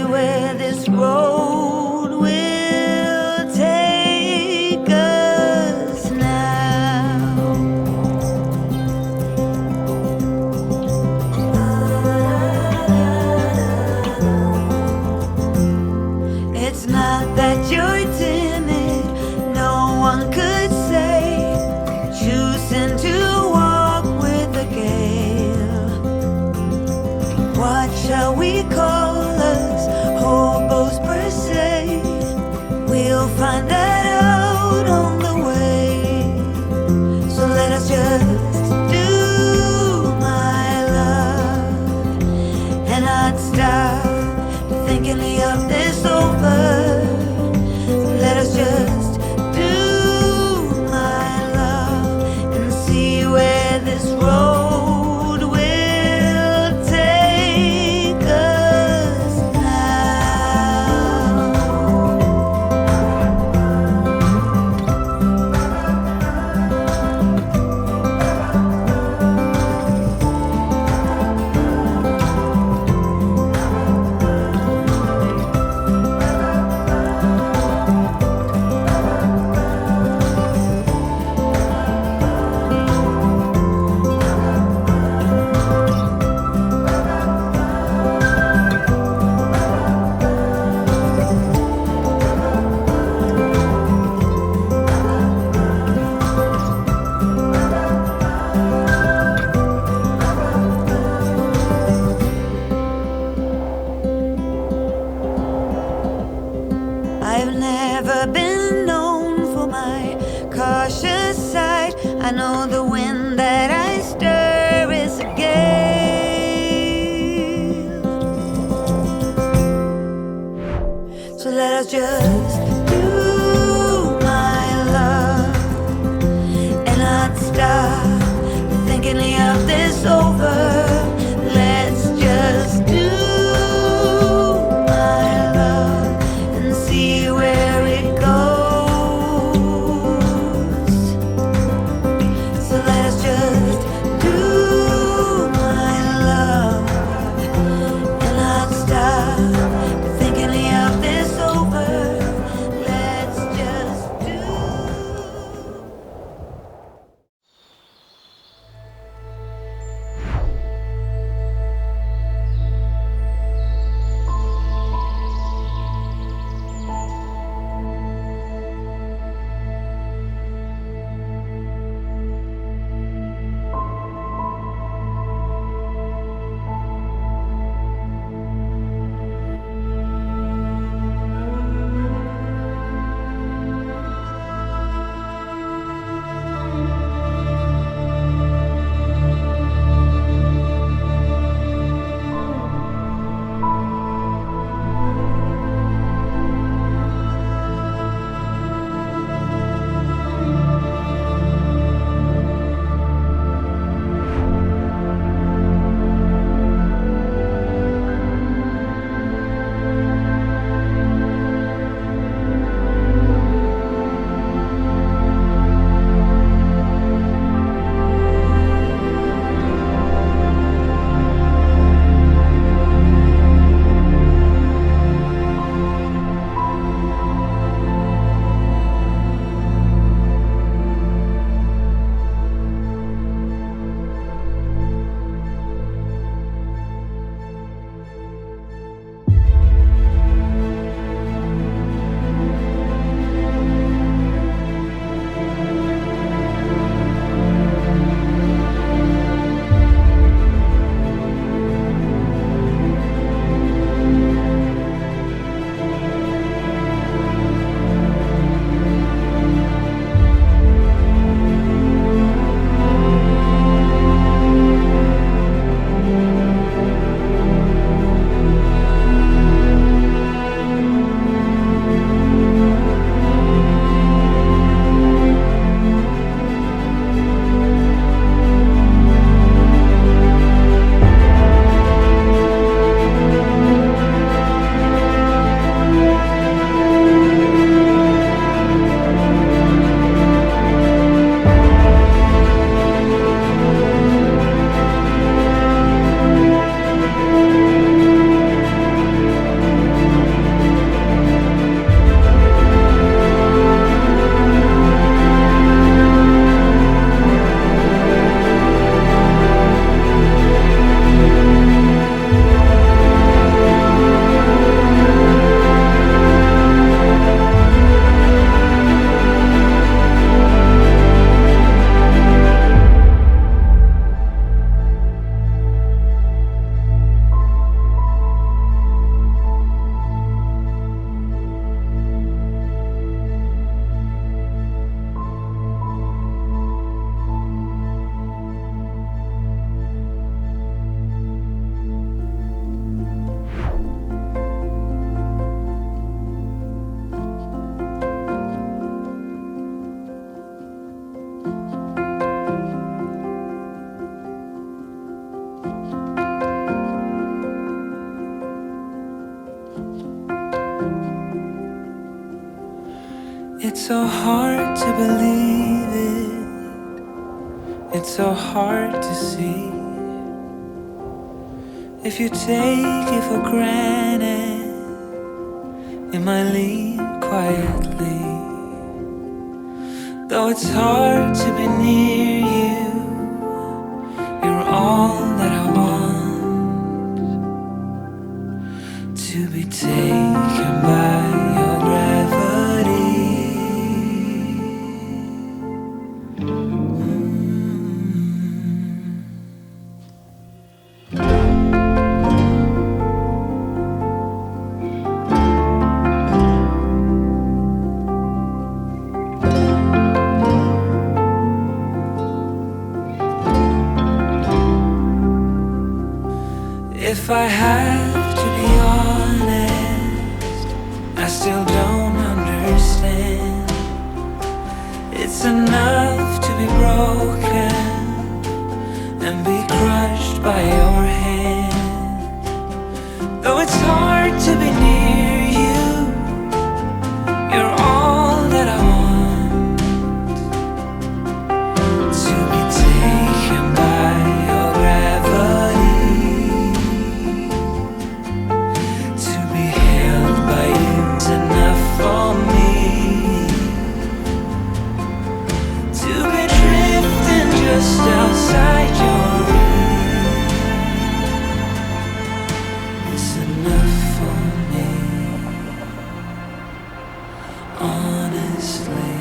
see where this road will take us now. It's not that you're timid, no one could say, choosing to walk with the gale. What shall we call us? Hobos per se. We'll find that out on the way. So let us just do, my love, and not stop thinking of this over. Let us just do, my love, and see where this road will take us now. I've never been known for my cautious side. I know the wind that I stir is a gale. So let us just do, my love, and not stop thinking of this over. Let's just do, my love, and see where it goes. So let us just do, my love, and not stop thinking of this over. Let's just do. Dobrý den, vážení posluchači, vítám vás u dalšího dílu podcastu Pokud. Dnešním hostem je Urbex, který je It's so hard to believe it. It's so hard to see. If you take it for granted, it might leave quietly. Though it's hard to be near you, you're all that I want. To be taken by your gravity. If I have to be honest, I still don't understand. It's enough to be broken and be crushed by your hand. Though it's hard to be near you, you're all that I want. To be taken by your gravity. For me to be drifting just outside your reach, it's enough for me, honestly.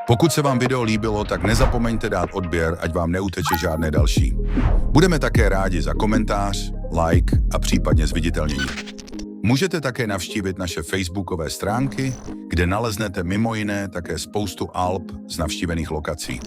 Pokud se vám video líbilo, tak nezapomeňte dát odběr, ať vám neuteče žádné další. Budeme také rádi za komentář, like a případně zviditelnění. Můžete také navštívit naše facebookové stránky, kde naleznete mimo jiné také spoustu alb z navštívených lokací.